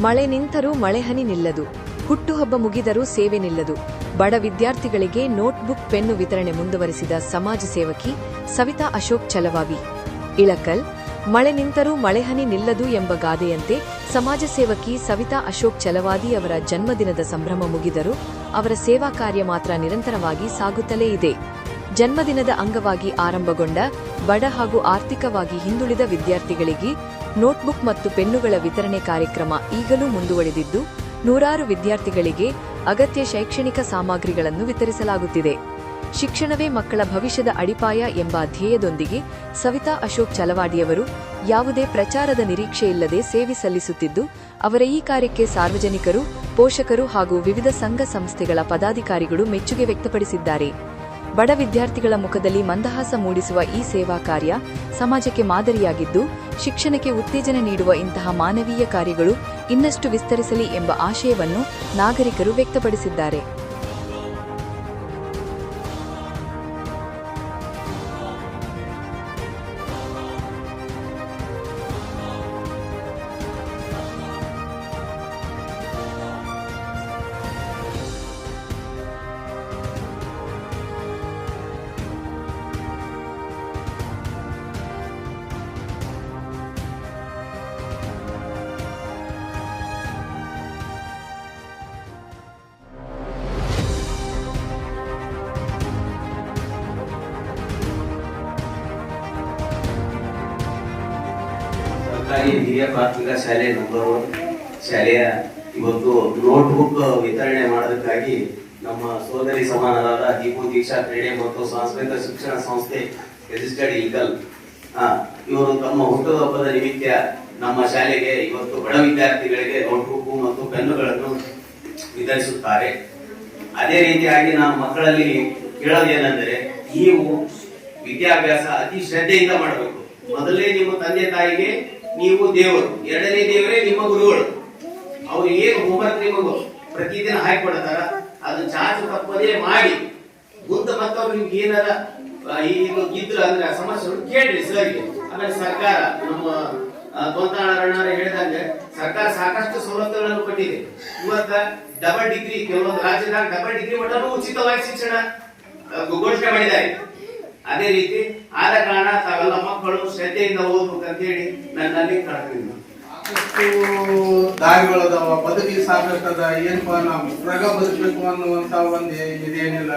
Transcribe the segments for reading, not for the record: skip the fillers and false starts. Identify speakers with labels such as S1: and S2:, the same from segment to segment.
S1: ಮಳೆ ನಿಂತರೂ ಮಳೆಹನಿ ನಿಲ್ಲದು, ಹುಟ್ಟುಹಬ್ಬ ಮುಗಿದರೂ ಸೇವೆ ನಿಲ್ಲದು. ಬಡ ವಿದ್ಯಾರ್ಥಿಗಳಿಗೆ ನೋಟ್ಬುಕ್ ಪೆನ್ನು ವಿತರಣೆ ಮುಂದುವರೆಸಿದ ಸಮಾಜ ಸೇವಕಿ ಸವಿತಾ ಅಶೋಕ್ ಚಲವಾದಿ. ಇಳಕಲ್, ಮಳೆ ನಿಂತರೂ ಮಳೆಹನಿ ನಿಲ್ಲದು ಎಂಬ ಗಾದೆಯಂತೆ ಸಮಾಜ ಸೇವಕಿ ಸವಿತಾ ಅಶೋಕ್ ಚಲವಾದಿ ಅವರ ಜನ್ಮದಿನದ ಸಂಭ್ರಮ ಮುಗಿದರೂ ಅವರ ಸೇವಾ ಕಾರ್ಯ ಮಾತ್ರ ನಿರಂತರವಾಗಿ ಸಾಗುತ್ತಲೇ ಇದೆ. ಜನ್ಮದಿನದ ಅಂಗವಾಗಿ ಆರಂಭಗೊಂಡ ಬಡ ಹಾಗೂ ಆರ್ಥಿಕವಾಗಿ ಹಿಂದುಳಿದ ವಿದ್ಯಾರ್ಥಿಗಳಿಗೆ ನೋಟ್ಬುಕ್ ಮತ್ತು ಪೆನ್ನುಗಳ ವಿತರಣೆ ಕಾರ್ಯಕ್ರಮ ಈಗಲೂ ಮುಂದುವರೆದಿದ್ದು, ನೂರಾರು ವಿದ್ಯಾರ್ಥಿಗಳಿಗೆ ಅಗತ್ಯ ಶೈಕ್ಷಣಿಕ ಸಾಮಗ್ರಿಗಳನ್ನು ವಿತರಿಸಲಾಗುತ್ತಿದೆ. ಶಿಕ್ಷಣವೇ ಮಕ್ಕಳ ಭವಿಷ್ಯದ ಅಡಿಪಾಯ ಎಂಬ ಧ್ಯೇಯದೊಂದಿಗೆ ಸವಿತಾ ಅಶೋಕ್ ಚಲವಾಡಿಯವರು ಯಾವುದೇ ಪ್ರಚಾರದ ನಿರೀಕ್ಷೆಯಿಲ್ಲದೆ ಸೇವೆ ಸಲ್ಲಿಸುತ್ತಿದ್ದು, ಅವರ ಈ ಕಾರ್ಯಕ್ಕೆ ಸಾರ್ವಜನಿಕರು, ಪೋಷಕರು ಹಾಗೂ ವಿವಿಧ ಸಂಘ ಸಂಸ್ಥೆಗಳ ಪದಾಧಿಕಾರಿಗಳು ಮೆಚ್ಚುಗೆ ವ್ಯಕ್ತಪಡಿಸಿದ್ದಾರೆ. ಬಡ ವಿದ್ಯಾರ್ಥಿಗಳ ಮುಖದಲ್ಲಿ ಮಂದಹಾಸ ಮೂಡಿಸುವ ಈ ಸೇವಾ ಕಾರ್ಯ ಸಮಾಜಕ್ಕೆ ಮಾದರಿಯಾಗಿದ್ದು, ಶಿಕ್ಷಣಕ್ಕೆ ಉತ್ತೇಜನ ನೀಡುವ ಇಂತಹ ಮಾನವೀಯ ಕಾರ್ಯಗಳು ಇನ್ನಷ್ಟು ವಿಸ್ತರಿಸಲಿ ಎಂಬ ಆಶಯವನ್ನು ನಾಗರಿಕರು ವ್ಯಕ್ತಪಡಿಸಿದ್ದಾರೆ.
S2: ಸರ್ಕಾರಿ ಹಿರಿಯ ಪ್ರಾಥಮಿಕ ಶಾಲೆ ನಂಬರ್ 1 ಶಾಲೆಯ ಇವತ್ತು ನೋಟ್ಬುಕ್ ವಿತರಣೆ ಮಾಡೋದಕ್ಕಾಗಿ ನಮ್ಮ ಸೋದರಿ ಸಮಾನರಾದ ದೀಪು ದೀಕ್ಷಾ ಕ್ರೀಡೆ ಮತ್ತು ಸಾಂಸ್ಕೃತಿಕ ಶಿಕ್ಷಣ ಸಂಸ್ಥೆ ರಿಜಿಸ್ಟರ್ಡ್ ಇಳಕಲ್ ಇವರು ತಮ್ಮ ಹುಟ್ಟುಹಬ್ಬದ ನಿಮಿತ್ತ ನಮ್ಮ ಶಾಲೆಗೆ ಇವತ್ತು ಬಡ ವಿದ್ಯಾರ್ಥಿಗಳಿಗೆ ನೋಟ್ಬುಕ್ ಮತ್ತು ಪೆನ್ನುಗಳನ್ನು ವಿತರಿಸುತ್ತಾರೆ. ಅದೇ ರೀತಿಯಾಗಿ ನಾವು ಮಕ್ಕಳಲ್ಲಿ ಕೇಳೋದೇನೆಂದರೆ, ನೀವು ವಿದ್ಯಾಭ್ಯಾಸ ಅತಿ ಶ್ರದ್ಧೆಯಿಂದ ಮಾಡಬೇಕು. ಮೊದಲೇ ನಿಮ್ಮ ತಂದೆ ತಾಯಿಗೆ ನೀವು ದೇವರು, ಎರಡನೇ ದೇವರೇ ನಿಮ್ಮ ಗುರುಗಳು. ಅವ್ರು ಏನು ಹೋಮ್ವರ್ಕ್ ನಿಮಗೂ ಪ್ರತಿದಿನ ಹಾಕಿಕೊಡ್ತಾರ, ಅದು ಚಾಚು ತಪ್ಪದೇ ಮಾಡಿ ಮುಂದೆ ಮತ್ತವ್ರು ನಿಮ್ಗೆ ಏನಾರ ಇದು ಇದ್ರ ಅಂದ್ರೆ ಸಮಸ್ಯೆಗಳು ಕೇಳ್ರಿ ಸರ್ಗೆ. ಆಮೇಲೆ ಸರ್ಕಾರ ನಮ್ಮ ತೋಂತಾಳರಣ್ಣ ಹೇಳಿದಂಗೆ ಸರ್ಕಾರ ಸಾಕಷ್ಟು ಸವಲತ್ತುಗಳನ್ನು ಕೊಟ್ಟಿದೆ. ಇವತ್ತ ಡಬಲ್ ಡಿಗ್ರಿ, ಕೆಲವೊಂದು ರಾಜ್ಯದಾಗ ಡಬಲ್ ಡಿಗ್ರಿ ಮಟ್ಟನೂ ಉಚಿತವಾಗಿ ಶಿಕ್ಷಣ ಘೋಷಣೆ ಮಾಡಿದ್ದಾರೆ. ಅದೇ ರೀತಿ ಆದ ಕಾರಣ ತಾವೆಲ್ಲ ಮಕ್ಕಳು ಶ್ರದ್ಧೆಯಿಂದ ಓದ್ಬೇಕು ಅಂತ ಹೇಳಿ ನನ್ನಲ್ಲಿ ಕಾಣ್ತೀನಿ.
S3: ದಾರಿಗಳದಾವ, ಬದುಕಿ ಸಾಕದ, ಏನಪ್ಪಾ ನಾವು ಪ್ರಗ ಬದುಕಬೇಕು ಅನ್ನುವಂತ ಒಂದು ಇದೇನಿಲ್ಲ.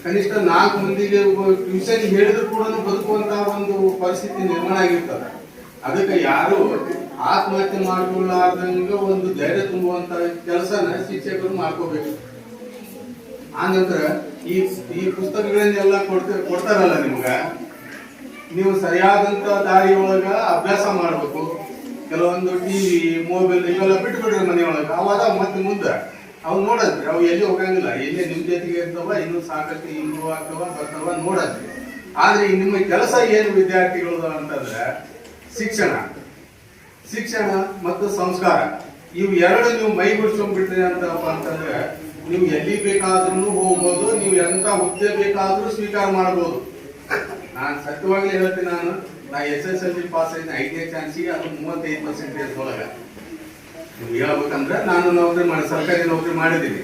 S3: ಕನಿಷ್ಠ 4 ಮಂದಿಗೆ ಟ್ಯೂಷನ್ ಹೇಳಿದ್ರು ಕೂಡ ಬದುಕುವಂತ ಒಂದು ಪರಿಸ್ಥಿತಿ ನಿರ್ಮಾಣ ಆಗಿರ್ತದೆ. ಅದಕ್ಕೆ ಯಾರು ಆತ್ಮಹತ್ಯೆ ಮಾಡ್ಕೊಳ್ಳಾರ್ದಂಗ ಒಂದು ಧೈರ್ಯ ತುಂಬುವಂತ ಕೆಲಸನ ಶಿಕ್ಷಕರು ಮಾಡ್ಕೋಬೇಕು. ಆನಂತರ ಈ ಪುಸ್ತಕಗಳನ್ನೆಲ್ಲ ಕೊಡ್ತಾರಲ್ಲ ನಿಮ್ಗ, ನೀವು ಸರಿಯಾದಂತ ದಾರಿಯೊಳಗ ಅಭ್ಯಾಸ ಮಾಡ್ಬೇಕು. ಕೆಲವೊಂದು ಟಿವಿ, ಮೊಬೈಲ್ ಇವೆಲ್ಲ ಬಿಟ್ಬಿಡ್ರಿ ಮನೆಯೊಳಗ. ಅವಾಗ ಮತ್ತೆ ಮುಂದೆ ಅವ್ ನೋಡದ್ರಿ, ಅವು ಎಲ್ಲಿ ಹೋಗಂಗಿಲ್ಲ, ಎಲ್ಲಿ ನಿಮ್ ಜೊತೆಗೆ ಇರ್ತಾವ, ಇನ್ನೂ ಸಾಕಷ್ಟು ಇಂಪ್ರೂವ್ ಆಗ್ತಾವ, ಬರ್ತಾವ, ನೋಡದ್ರಿ. ಆದ್ರೆ ನಿಮ್ಮ ಕೆಲಸ ಏನು ವಿದ್ಯಾರ್ಥಿಗಳು ಅಂತಂದ್ರೆ ಶಿಕ್ಷಣ ಮತ್ತು ಸಂಸ್ಕಾರ, ಇವು ಎರಡು ನೀವು ಮೈಗೂಡಿಸ್ಕೊಂಡ್ಬಿಟ್ರಿ ಅಂತಂದ್ರೆ ನೀವು ಎಲ್ಲಿ ಬೇಕಾದ್ರೂ ಹೋಗ್ಬೋದು, ನೀವು ಎಂತ ಹುದ್ದೆ ಬೇಕಾದ್ರೂ ಸ್ವೀಕಾರ ಮಾಡ್ಬೋದು. ನಾನು ಸತ್ಯವಾಗ್ಲೇ ಹೇಳ್ತೀನಿ, ನಾ SSLC ಪಾಸ್ ಆಯ್ತು 5ನೇ ಚಾನ್ಸಿಗೆ, ಅದು 35% ಒಳಗ. ನೀವು ಹೇಳ್ಬೇಕಂದ್ರೆ ನಾನು ಸರ್ಕಾರಿ ನೌಕರಿ ಮಾಡಿದ್ದೀನಿ.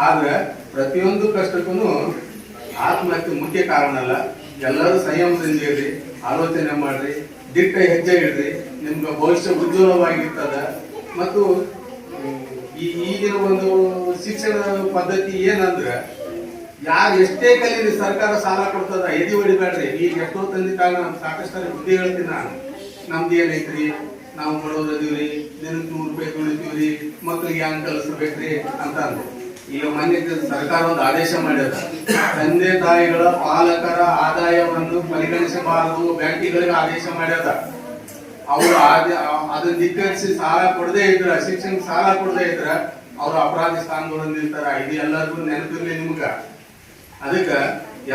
S3: ಆದ್ರೆ ಪ್ರತಿಯೊಂದು ಕಷ್ಟಕ್ಕೂ ಆತ್ಮಹತ್ಯೆ ಮುಖ್ಯ ಕಾರಣ ಅಲ್ಲ. ಎಲ್ಲರೂ ಸಂಯಮದಿಂದ ಇರ್ರಿ, ಆಲೋಚನೆ ಮಾಡ್ರಿ, ದಿಟ್ಟ ಹೆಜ್ಜೆ ಇಡ್ರಿ, ನಿಮ್ಗೆ ಭವಿಷ್ಯ ಉಜ್ವಲವಾಗಿರ್ತದ. ಮತ್ತು ಈಗಿನ ಒಂದು ಶಿಕ್ಷಣ ಪದ್ಧತಿ ಏನಂದ್ರೆ, ಯಾರು ಎಷ್ಟೇ ಕಲೀರಿ ಸರ್ಕಾರ ಸಾಲ ಕೊಡ್ತದ, ಎದಿ ಹೊಡಿಬೇಡ್ರಿ. ಈಗ ಎಷ್ಟೋ ತಂದೆ ತಾಯಿ ನಾನು ಸಾಕಷ್ಟು ಬುದ್ಧಿ ಹೇಳ್ತೀನಿ. ನಮ್ದು ಏನೈತ್ರಿ, ನಾವು ಬಡೋದಿವ್ರಿ, ದಿನಕ್ಕೆ 100 ರೂಪಾಯಿ ದುಡಿತೀವ್ರಿ, ಮಕ್ಕಳಿಗೆ ಹೆಂಗ್ ಕಲಿಸ್ಬೇಕ್ರಿ ಅಂತ ಅಂದ್ರು. ಈಗ ಮೊನ್ನೆ ಸರ್ಕಾರ ಒಂದು ಆದೇಶ ಮಾಡ್ಯದ, ತಂದೆ ತಾಯಿಗಳ ಪಾಲಕರ ಆದಾಯವನ್ನು ಪರಿಗಣಿಸಬಾರದು, ಬ್ಯಾಂಕಿಗಳಿಗೆ ಆದೇಶ ಮಾಡ್ಯದ. ಅವರು ಅದನ್ನ ಧಿಕ್ಕರಿಸಿ ಸಾಲ ಕೊಡದೇ ಇದ್ರ, ಶಿಕ್ಷಣ ಸಾಲ ಕೊಡದೇ ಇದ್ರ ಅವ್ರು ಅಪರಾಧಿ ಸ್ಥಾನಗಳಲ್ಲಿ ನಿಲ್ತಾರ. ಇದು ಎಲ್ಲರಿಗೂ ನೆನಪಿರ್ಲಿ ನಿಮ್ಗ. ಅದಕ್ಕೆ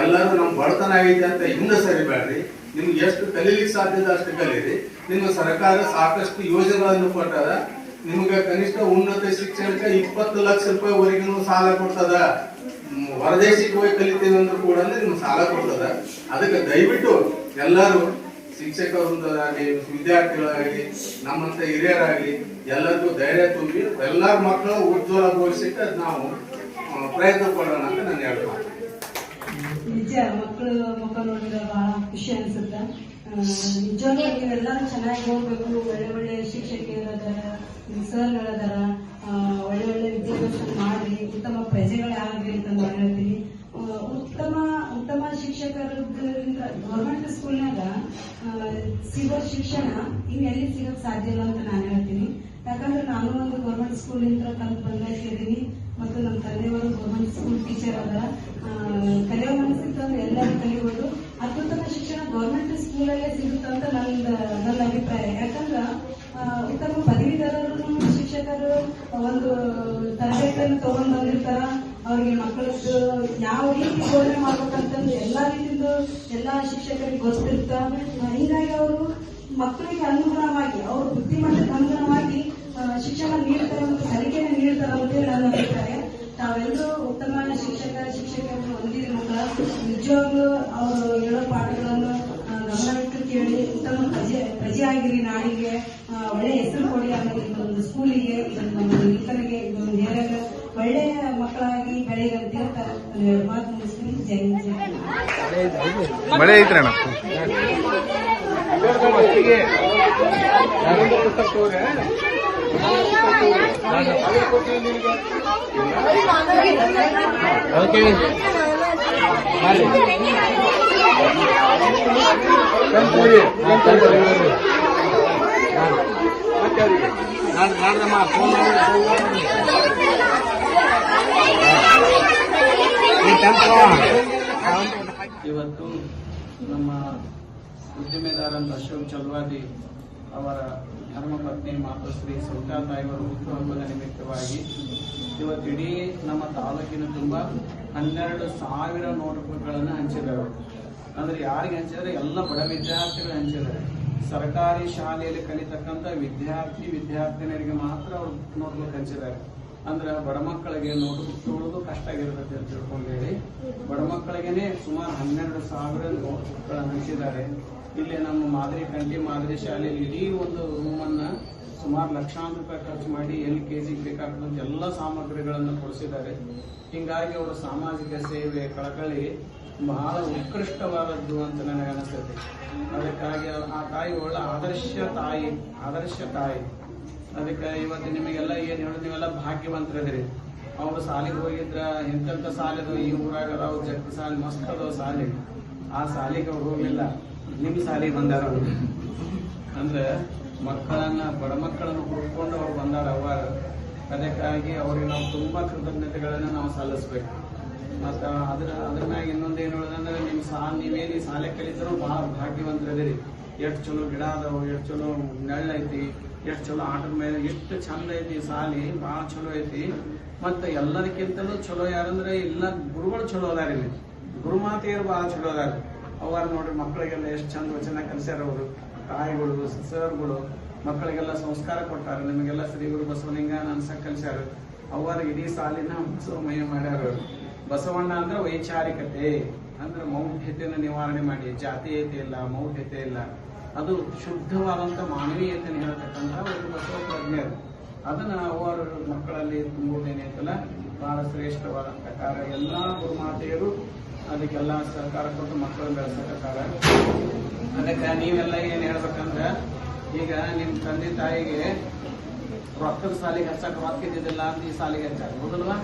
S3: ಎಲ್ಲರೂ ನಮ್ ಬಡತನ ಆಗೈತಿ ಅಂತ ಹಿಂದೆ ಸರಿಬೇಡ್ರಿ. ನಿಮ್ಗೆ ಎಷ್ಟು ಕಲೀಲಿಕ್ಕೆ ಸಾಧ್ಯದ ಅಷ್ಟು ಕಲೀರಿ. ನಿಮ್ಮ ಸರ್ಕಾರ ಸಾಕಷ್ಟು ಯೋಜನೆಗಳನ್ನು ಕೊಟ್ಟದ. ನಿಮ್ಗೆ ಕನಿಷ್ಠ ಉನ್ನತ ಶಿಕ್ಷಣಕ್ಕೆ 20 ಲಕ್ಷ ರೂಪಾಯಿವರೆಗೂ ಸಾಲ ಕೊಡ್ತದ. ಹೊರದೇಶಕ್ಕೆ ಹೋಗಿ ಕಲಿತೀವಿ ಅಂದ್ರೂ ಕೂಡ ನಿಮ್ಗೆ ಸಾಲ ಕೊಡ್ತದ. ಅದಕ್ಕೆ ದಯವಿಟ್ಟು ಎಲ್ಲರೂ ಶಿಕ್ಷಕರಾಗಲಿ ವಿದ್ಯಾರ್ಥಿಗಳಾಗಲಿ ನಮ್ಮಂತ ಹಿರಿಯರಾಗಲಿ ಎಲ್ಲರಿಗೂ ಧೈರ್ಯ ತುಂಬಿ ಎಲ್ಲರ ಮಕ್ಕಳು ಉಜ್ವಲ ಭವಿಷ್ಯಕ್ಕೆ ನಾವು ಪ್ರಯತ್ನ ಪಡೋಣ ಅಂತ ನಾನು ಹೇಳ್ತೀನಿ.
S4: ನಿಜ ಮಕ್ಕಳು ಮುಖ ನೋಡಿದ್ರೆ ಬಹಳ ಖುಷಿ ಅನ್ಸುತ್ತೆ. ನಿಜವಾಗ್ಲೂ ನೀವೆಲ್ಲರೂ ಚೆನ್ನಾಗಿ ಹೋಗ್ಬೇಕು. ಒಳ್ಳೆ ಒಳ್ಳೆ ಶಿಕ್ಷಕಿಯರದಾರ, ಸರ್ಗಳದಾರ, ಒಳ್ಳೆ ಒಳ್ಳೆ ವಿದ್ಯಾಭ್ಯಾಸ ಮಾಡಿ ಉತ್ತಮ ಪ್ರಜೆಗಳಾಗಲಿ ಅಂತ ನಾನು ಹೇಳ್ತೀನಿ. ಉತ್ತಮ ಶಿಕ್ಷಕರಿಂದ ಗೌರ್ಮೆಂಟ್ ಸ್ಕೂಲ್ನಾಗ ಸಿಗೋ ಶಿಕ್ಷಣ ಇನ್ನೆಲ್ಲಿ ಸಿಗೋಕ್ ಸಾಧ್ಯ ಇಲ್ಲ ಅಂತ ನಾನು ಹೇಳ್ತೀನಿ. ಯಾಕಂದ್ರೆ ನಾನು ಒಂದು ಗೌರ್ಮೆಂಟ್ ಸ್ಕೂಲಿಂದ ಕಲ್ತು ಬಂದಿದ್ದೀನಿ ಮತ್ತು ನಮ್ಮ ತಂದೆಯವರು ಗೌರ್ಮೆಂಟ್ ಸ್ಕೂಲ್ ಟೀಚರ್ ಅದ. ಕಲಿಯೋ ಮನಸ್ಸಿತ್ತಂದ್ರೆ ಎಲ್ಲರೂ ಕಲಿಬೋದು. ಅತ್ಯುತ್ತಮ ಶಿಕ್ಷಣ ಗೌರ್ಮೆಂಟ್ ಸ್ಕೂಲಲ್ಲೇ ಸಿಗುತ್ತೆ ಅಂತ ನನ್ನ ಅಭಿಪ್ರಾಯ. ಯಾಕಂದ್ರೆ ಉತ್ತಮ ಪದವೀಧರರು ಶಿಕ್ಷಕರು ಒಂದು ತರಬೇತಿಯನ್ನು ತಗೊಂಡ್ ಬಂದಿರ್ತಾರ. ಅವ್ರಿಗೆ ಮಕ್ಕಳದ್ದು ಯಾವ ರೀತಿ ಬೋಧನೆ ಮಾಡ್ಬೇಕಂತಂದು ಎಲ್ಲಾ ರೀತಿಯಿಂದ ಎಲ್ಲಾ ಶಿಕ್ಷಕರಿಗೆ ಗೊತ್ತಿರ್ತ. ಹೀಗಾಗಿ ಅವರು ಮಕ್ಕಳಿಗೆ ಅನುಗುಣವಾಗಿ ಅವ್ರ ಬುದ್ಧಿಮಟ್ಟಕ್ಕೆ ಅನುಗುಣವಾಗಿ ಶಿಕ್ಷಣ ನೀಡ್ತಾರೆ ಮತ್ತು ಕಲಿಕೆಯನ್ನು ನೀಡ್ತಾರೆ ಅಂತ ನನ್ನ ಅಭಿಪ್ರಾಯ. ತಾವೆಲ್ಲರೂ ಉತ್ತಮ ಶಿಕ್ಷಕರನ್ನು ಹೊಂದಿದ ಮಕ್ಕಳ ನಿಜವಾಗ್ಲೂ ಅವರು ಹೇಳೋ ಪಾಠಗಳನ್ನು ಗಮನವಿಟ್ಟು ಕೇಳಿ ಉತ್ತಮ ಪ್ರಜೆ ಆಗಿರಿ. ನಾಡಿಗೆ ಒಳ್ಳೆ ಹೆಸರು ಕೊಡಿ. ಆಮೇಲೆ ಇದೊಂದು ಸ್ಕೂಲಿಗೆ, ಇದೊಂದು ಯುವಕರಿಗೆ, ಇದೊಂದು ಏರಿಯಾಗ ಒಳ್ಳೆಯ ಮಕ್ಕಳಾಗಿ ಬೆಳೆಯಂತ ಮಾತು ಮುಗಿಸ್ತೀನಿ. ಜೈ
S5: ಮಳೆ ಐತ್ರಣ್ಣ.
S6: ಇವತ್ತು ನಮ್ಮ ಉದ್ದಿಮೆದಾರಂತ ಅಶೋಕ್ ಚಲವಾದಿ ಅವರ ಧರ್ಮಪತ್ನಿ ಮಾತೃಶ್ರೀ ಸವಿತಾ ತಾಯಿಯವರ ಹುಟ್ಟುಹಬ್ಬದ ನಿಮಿತ್ತವಾಗಿ ಇವತ್ತು ಇಡೀ ನಮ್ಮ ತಾಲೂಕಿನ ತುಂಬ 12,000 ನೋಟ್ಬುಕ್ಗಳನ್ನು ಹಂಚಿದ್ದಾರೆ. ಅಂದ್ರೆ ಯಾರಿಗೆ ಹಂಚಿದರೆ ಎಲ್ಲ ಬಡ ವಿದ್ಯಾರ್ಥಿಗಳು ಹಂಚಿದ್ದಾರೆ. ಸರ್ಕಾರಿ ಶಾಲೆಯಲ್ಲಿ ಕಲಿತಕ್ಕಂಥ ವಿದ್ಯಾರ್ಥಿನಿಯರಿಗೆ ಮಾತ್ರ ಅವರು ನೋಟ್ಬುಕ್ ಹಂಚಿದ್ದಾರೆ. ಅಂದ್ರೆ ಬಡ ಮಕ್ಕಳಿಗೆ ನೋಟ್ಬುಕ್ ತಗೊಳ್ಳೋದು ಕಷ್ಟ ಆಗಿರ್ತದೆ ಅಂತ ತಿಳ್ಕೊಂಡೇಳಿ ಬಡ ಮಕ್ಕಳಿಗೆನೆ ಸುಮಾರು 12,000 ನೋಟ್ಬುಕ್ಗಳನ್ನು ಹಂಚಿದ್ದಾರೆ. ಇಲ್ಲಿ ನಮ್ಮ ಕಂಠಿ ಮಾದರಿ ಶಾಲೆಯಲ್ಲಿ ಇಡೀ ಒಂದು ರೂಮನ್ನ ಸುಮಾರು ಲಕ್ಷಾಂತರ ರೂಪಾಯಿ ಖರ್ಚು ಮಾಡಿ LKG ಬೇಕಾದಂತ ಎಲ್ಲ ಸಾಮಗ್ರಿಗಳನ್ನು ಕೊಡಿಸಿದ್ದಾರೆ. ಹಿಂಗಾಗಿ ಅವರ ಸಾಮಾಜಿಕ ಸೇವೆ ಕಳಕಳಿ ಬಹಳ ಉತ್ಕೃಷ್ಟವಾದದ್ದು ಅಂತ ನನಗೆ ಅನಿಸ್ತದೆ. ಅದಕ್ಕಾಗಿ ಆ ತಾಯಿ ಒಳ್ಳೆ ಆದರ್ಶ ತಾಯಿ. ಅದಕ್ಕೆ ಇವತ್ತು ನಿಮಗೆಲ್ಲ ಏನ್ ಹೇಳೋದು, ನೀವೆಲ್ಲ ಭಾಗ್ಯವಂತರಿದ್ರಿ. ಅವ್ರು ಸಾಲಿಗೆ ಹೋಗಿದ್ರ ಎಂತೆಂತ ಸಾಲಿದು ಈ ಊರಾಗ ಅದಾವ ಜಗ್ಗಿ ಸಾಲಿ ಮಸ್ತ್ ಅದಾವ ಸಾಲಿ. ಆ ಸಾಲಿಗೆ ಅವ್ರು ಹೋಗ್ಲಿಲ್ಲ, ನಿಮ್ ಸಾಲಿಗೆ ಬಂದಾರ ಅವರು. ಅಂದ್ರೆ ಮಕ್ಕಳನ್ನ ಬಡ ಮಕ್ಕಳನ್ನು ಹುಡ್ಕೊಂಡು ಅವ್ರು ಬಂದಾರ ಅವಾರ. ಅದಕ್ಕಾಗಿ ಅವ್ರಿಗೆ ನಾವು ತುಂಬಾ ಕೃತಜ್ಞತೆಗಳನ್ನ ನಾವು ಸಲ್ಲಿಸ್ಬೇಕು. ಮತ್ತ ಅದ್ರ ಮ್ಯಾಗ ಇನ್ನೊಂದೇನು ಹೇಳೋದಂದ್ರೆ ನೀವೇನು ಈ ಶಾಲೆ ಕಲಿತರು ಬಹಳ ಭಾಗ್ಯವಂತರಿದಿರಿ. ಎಷ್ಟು ಚಲೋ ಗಿಡ ಅದಾವ, ಎಷ್ಟು ಚಲೋ ನೆಳ್ಳೈತಿ, ಎಷ್ಟು ಚಲೋ ಆಟದ ಮೇಲೆ ಎಷ್ಟು ಚಂದ ಐತಿ ಶಾಲಿ, ಬಹಳ ಚಲೋ ಐತಿ. ಮತ್ತ ಎಲ್ಲದಕ್ಕಿಂತಲೂ ಚಲೋ ಯಾರಂದ್ರೆ ಇಲ್ಲ ಗುರುಗಳು ಚಲೋ ಅದಾರ. ಇಲ್ಲಿ ಗುರುಮಾತೆಯರು ಬಹಳ ಚಲೋ ಅದಾರ. ಅವಾರ ನೋಡ್ರಿ ಮಕ್ಕಳಿಗೆಲ್ಲ ಎಷ್ಟು ಚಂದ ವಚನ ಕಲಿಸ್ಯಾರ ಅವರು. ತಾಯಿಗಳು ಸರ್ಗಳು ಮಕ್ಕಳಿಗೆಲ್ಲ ಸಂಸ್ಕಾರ ಕೊಟ್ಟಾರ. ನಿಮಗೆಲ್ಲ ಶ್ರೀ ಗುರು ಬಸವಲಿಂಗ ಅನ್ಸಕ್ ಕಲಿಸ್ಯಾರ. ಅವರ ಇಡೀ ಸಾಲಿನ ಬಸವಮಯ ಮಾಡ್ಯಾರ. ಬಸವಣ್ಣ ಅಂದ್ರೆ ವೈಚಾರಿಕತೆ, ಅಂದ್ರೆ ಮೌಢ್ಯತೆಯನ್ನು ನಿವಾರಣೆ ಮಾಡಿ, ಜಾತೀಯತೆ ಇಲ್ಲ, ಮೌಢ್ಯತೆ ಇಲ್ಲ, ಅದು ಶುದ್ಧವಾದಂತ ಮಾನವೀಯತೆಯನ್ನು ಹೇಳ್ತಕ್ಕಂಥ ಒಂದು ಬಸವ ಪ್ರಜ್ಞರು. ಅದನ್ನ ಅವರು ಮಕ್ಕಳಲ್ಲಿ ತುಂಬುವುದೇನೈತಲ್ಲ ಬಹಳ ಶ್ರೇಷ್ಠವಾದಂತ ಕಾರ್ಯ. ಎಲ್ಲಾ ಗುರುಮಾತೆಯರು ಅದಕ್ಕೆಲ್ಲ ಸಹಕಾರ ಕೊಟ್ಟು ಮಕ್ಕಳನ್ನ ಬೆಳೆಸಕ್ಕಾರ. ಅದಕ್ಕೆ ನೀವೆಲ್ಲ ಏನ್ ಹೇಳ್ಬೇಕಂದ್ರ, ಈಗ ನಿಮ್ ತಂದೆ ತಾಯಿಗೆ ರೊಕ್ಕದ ಸಾಲಿಗೆ ಹಚ್ಚಕ್ ರೊಕ್ಕ ಇದ್ದಿದ್ದಿಲ್ಲ ಅಂತ ಈ ಸಾಲಿಗೆ ಹಚ್ಚಾರ, ಹೌದಲ್ವಾ?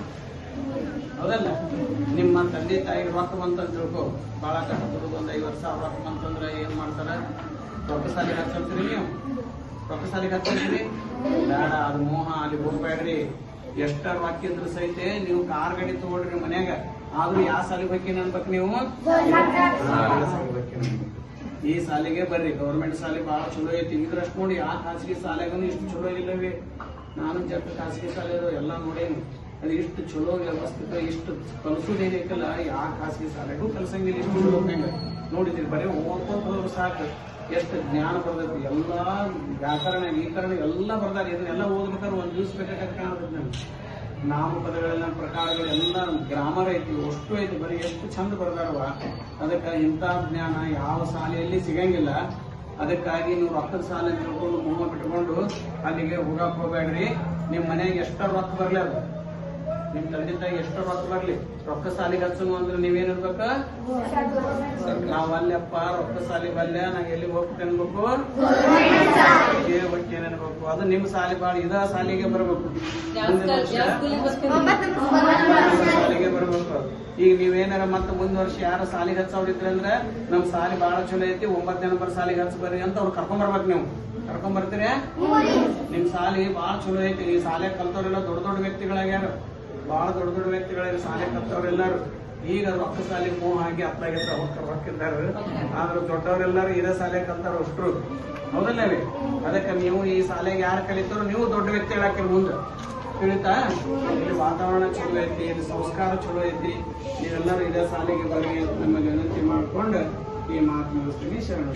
S6: ಹೌದಲ್ಲ? ನಿಮ್ಮ ತಂದೆ ತಾಯಿಗೆ ರೊಕ್ಕ ಬಂತಂತ ತಿಳ್ಕೊ, ಬಹಳ ಕಷ್ಟಪಡೋದು. ಒಂದು 50,000 ರೊಕ್ಕ ಬಂತಂದ್ರೆ ಏನ್ ಮಾಡ್ತಾರ? ರೊಕ್ಕ ಸಾಲಿಗೆ ಹಚ್ಚಿರ್ತೀರಿ ನೀವು? ರೊಕ್ಕ ಸಾಲಿಗೆ ಹಚ್ಚಿರ್ತೀರಿ? ಬೇಡ, ಅದು ಮೋಹ, ಅಲ್ಲಿ ಹೋಗ್ಬೇಡ್ರಿ. ಎಷ್ಟ ರೊಕ್ಕ ಇದ್ರು ಸಹಿತ ನೀವು ಕಾರ್ ಗಾಡಿ ತಗೊಳ್ರಿ ಮನ್ಯಾಗ, ಆದ್ರೂ ಯಾವ ಸಾಲಿಗೆ ಹೋಗ್ತೀನಿ ಅನ್ಬೇಕು ನೀವು? ಈ ಸಾಲಿಗೆ ಬರ್ರಿ. ಗೌರ್ಮೆಂಟ್ ಸಾಲಿ ಬಹಳ ಚಲೋ ಐತಿ. ಇದ್ರಷ್ಟು ನೋಡಿ ಯಾವ ಖಾಸಗಿ ಶಾಲೆಗೂ ಇಷ್ಟು ಚಲೋ ಇಲ್ಲವೇ? ನಾನು ಜಸ್ಟ್ ಖಾಸಗಿ ಶಾಲೆ ಎಲ್ಲ ನೋಡೇನು. ಅದು ಇಷ್ಟು ಚಲೋ ವ್ಯವಸ್ಥಿತ, ಇಷ್ಟು ಕಲಿಸೋದೇನೈತಲ್ಲ ಯಾವ ಖಾಸಗಿ ಶಾಲೆಗೂ ಕಲ್ಸಂಗಿಲ್ಲ. ಇಷ್ಟು ಚಲೋ ನೋಡಿದ್ರಿ, ಬರೀ ಓದ್ಕೊಂತ ಹೋದ್ರು ಸಾಕು. ಎಷ್ಟು ಜ್ಞಾನ ಬರ್ತೈತಿ. ಎಲ್ಲಾ ವ್ಯಾಕರಣ ಗೀಕರಣ ಎಲ್ಲ ಬರ್ದಾರ. ಇದನ್ನೆಲ್ಲ ಓದ್ಬೇಕಾದ್ರೆ ಒಂದ್ ದಿವ್ಸ ಬೇಕಾಗತ್ತೆ ಕಾಣತೈತಿ. ನಮ್ಗೆ ನಾಮಪದಗಳೆಲ್ಲ ಪ್ರಕಾರಗಳೆಲ್ಲ ಗ್ರಾಮರ್ ಐತಿ, ಅಷ್ಟು ಐತಿ. ಬರೀ ಎಷ್ಟು ಚಂದ ಬರ್ದಾರವ. ಅದಕ್ಕೆ ಇಂಥ ಜ್ಞಾನ ಯಾವ ಶಾಲೆಯಲ್ಲಿ ಸಿಗಂಗಿಲ್ಲ. ಅದಕ್ಕಾಗಿ ನೀವು ರೊಕ್ಕದ ಸಾಲ ತಿಳ್ಕೊಂಡು ಮೂವ ಬಿಟ್ಕೊಂಡು ಅಲ್ಲಿಗೆ ಹೋಗಕ್ ಹೋಗ್ಬೇಡ್ರಿ. ನಿಮ್ ಮನೆಯಾಗ ಎಷ್ಟ ರೊಕ್ಕ ಬರ್ಲಿ, ಅದು ನಿಮ್ ತಂದೆ ತಾಯಿ ಎಷ್ಟ ರೊಕ್ಕ ಬರ್ಲಿ, ರೊಕ್ಕ ಸಾಲಿಗೆ ಹಚ್ಚನು ಅಂದ್ರೆ ನೀವೇನಿರ್ಬೇಕ, ನಾವ್ ಅಲ್ಲಪ್ಪ ರೊಕ್ಕ ಸಾಲಿ ಬಲ್ಯ ನಾ ಎಲ್ಲಿ ಹೋಗ್ಬಿಟ್ಟು ಅನ್ಬೇಕು, ಏನ್ಬೇಕು, ಅದು ನಿಮ್ ಸಾಲಿ ಬಾಳ ಇದ ಸಾಲಿಗೆ ಬರ್ಬೇಕು, ಸಾಲಿಗೆ ಬರ್ಬೇಕು. ಈಗ ನೀವೇನಾರ ಮತ್ತೆ ಮುಂದ್ ವರ್ಷ ಯಾರ ಸಾಲಿಗೆ ಹಚ್ಚವ್ರಿದ್ರೆ ಅಂದ್ರೆ ನಮ್ ಸಾಲಿ ಬಾಳ ಚಲೋ ಐತಿ, 9ನೇ ನಂಬರ್ ಸಾಲಿಗೆ ಹಚ್ಚ ಬರ್ರಿ ಅಂತ ಅವ್ರು ಕರ್ಕೊಂಡ್ ನೀವು ಕರ್ಕೊಂಡ್ ಬರ್ತೀರಿ. ನಿಮ್ ಸಾಲಿ ಬಾಳ ಚಲೋ ಐತಿ, ಈ ಸಾಲೆ ಕಲ್ತವ್ರೆಲ್ಲ ದೊಡ್ಡ ದೊಡ್ಡ ವ್ಯಕ್ತಿಗಳಾಗ್ಯಾರ, ಬಹಳ ದೊಡ್ಡ ದೊಡ್ಡ ವ್ಯಕ್ತಿಗಳ ಸಾಲೆ ಕಲ್ತವ್ರೆಲ್ಲಾರು ಈಗ ರೊಕ್ಕ ಸಾಲಿ ಮೂವ್ ಹಾಕಿ ಹತ್ತಾಗಿರ್ತ ರೊಕ್ಕಿದ್ದಾರೆ. ಆದ್ರೆ ದೊಡ್ಡವರೆಲ್ಲರೂ ಇದೇ ಸಾಲೆ ಕಲ್ತಾರ ಅಷ್ಟ್ರು, ಹೌದಲ್ಲವೇ? ಅದಕ್ಕೆ ನೀವು ಈ ಶಾಲೆಗೆ ಯಾರು ಕಲಿತಾರೋ ನೀವು ದೊಡ್ಡ ವ್ಯಕ್ತಿಗಳಾಕಿರ್ ಮುಂದೆ, ತಿಳಿತಾ? ಇಲ್ಲಿ ವಾತಾವರಣ ಚಲೋ ಐತಿ, ಇಲ್ಲಿ ಸಂಸ್ಕಾರ ಚಲೋ ಐತಿ, ನೀವೆಲ್ಲರೂ ಇದೇ ಶಾಲೆಗೆ ಬರ್ರಿ ಅಂತ ನಿಮಗೆ ವಿನಂತಿ ಮಾಡ್ಕೊಂಡು ಈ ಮಾತು ಮುಗಿಸ್ತೀನಿ. ಶರಣ.